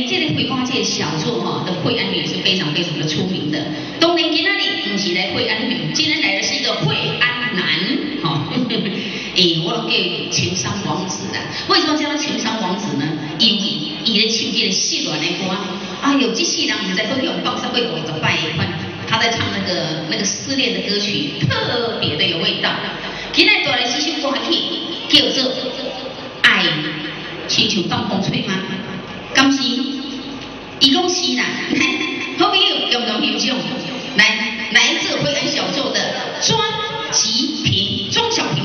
这个会花这个小作的惠安女是非常非常的出名的。当然今天你不是来惠安女，今天来的是一个惠安男，我叫情商王子啦。为什么叫他情商王子呢？因为伊咧唱这个失恋的歌，哎呦，这世人唔知都用放上过50摆的款。他在唱那个失恋的歌曲，特别的有味道。今天带来这首歌曲叫做《爱》，亲像放风吹吗？敢是？伊讲是啦。好朋友用欣赏，来自惠安小奏的庄吉平庄小平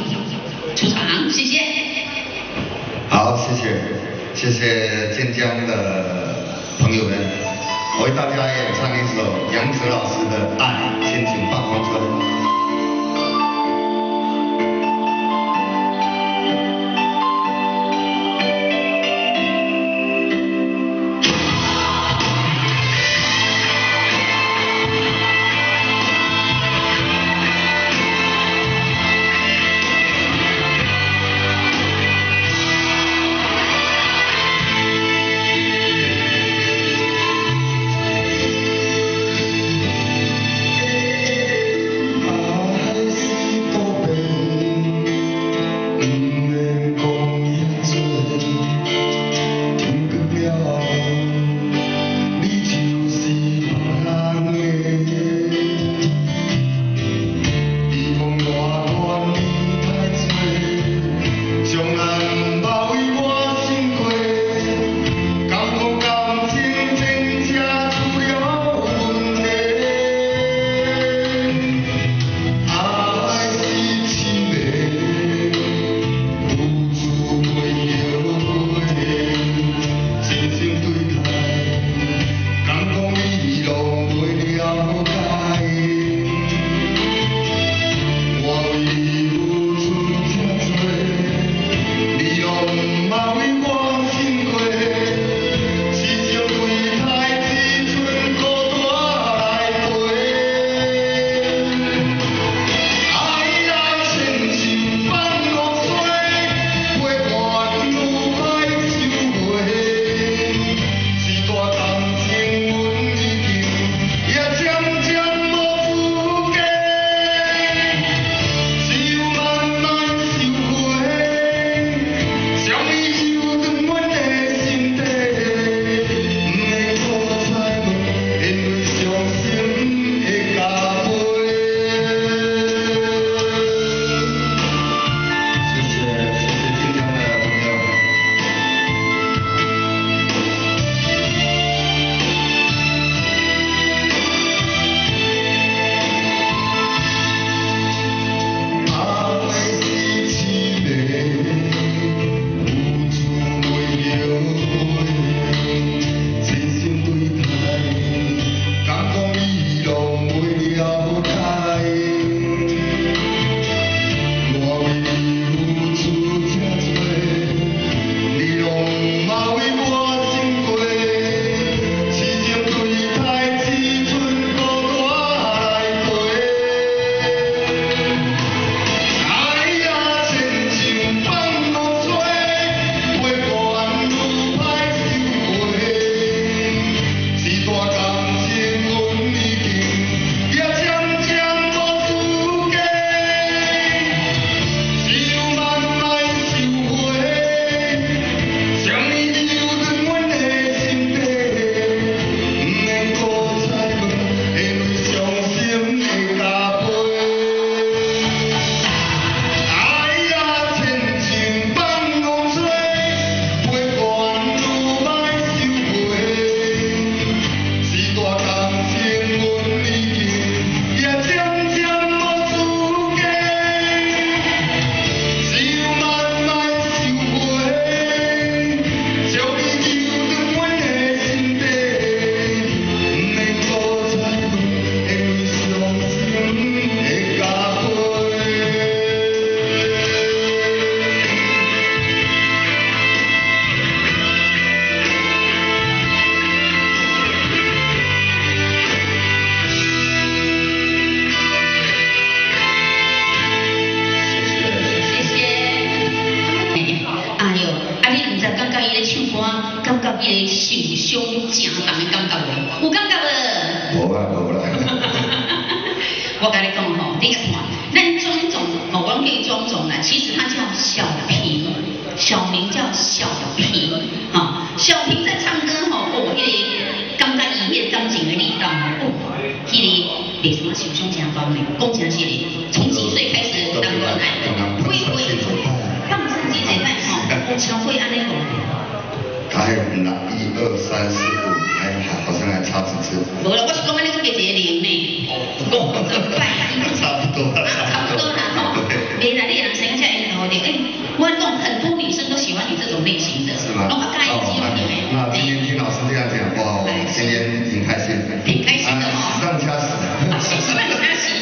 出场，谢谢。好，谢谢晋江的朋友们，我为大家演唱一首杨哲老师的《爱》，亲像放风吹。是上正重的感觉无？有感觉无？无啦无啦。我跟你讲吼，你看，咱庄总，我讲叫庄总啦，其实他叫小平，小名叫小平，小平在唱歌吼，迄个感觉伊迄个感情的力道吼，迄个为什么受伤真重呢？讲真是的，从几岁开始谈恋爱，会放自己嘴巴吼，有超过安尼讲。他还有1、2、3、4、5，好像还差几次。无啦，我是讲安尼个一个零呢，差不多啦，差不多啦吼。原来你人生下因头的，我讲很多女生都喜欢你这种类型的，是吗？那今天听老师这样讲，哇，我今天挺开心的。挺开心的哦。时尚加时。时尚加时，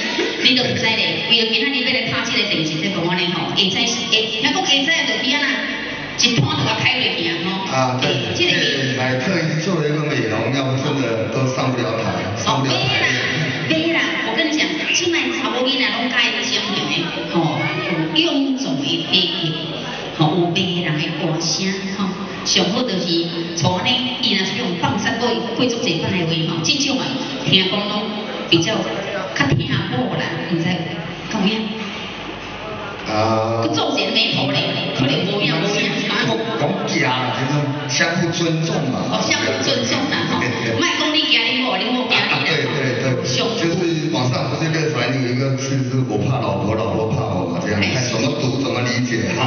你都唔知咧，为了今仔日要来拍这个电视这个我呢吼，下早是听讲下早就比啊那。一摊都要开落去啊！对，还特意做了一个美容，要不真的都上不了台，上不了台。对啦，我跟你讲，现在查某囡仔拢介意种型的，有臃肿的体格，有迷人的歌声，上好就是像呢，伊若是用放山过足济摆的话，这种啊，听讲拢比较较听好啦，唔知讲咩？佮皱些眉头嘞，可能无样子。讲假就是相互尊重嘛。相互尊重啦，卖讲你惊你我，你我惊你。对，就是网上不是热传有一个是我怕老婆，老婆怕我这样，看怎么读怎么理解哈。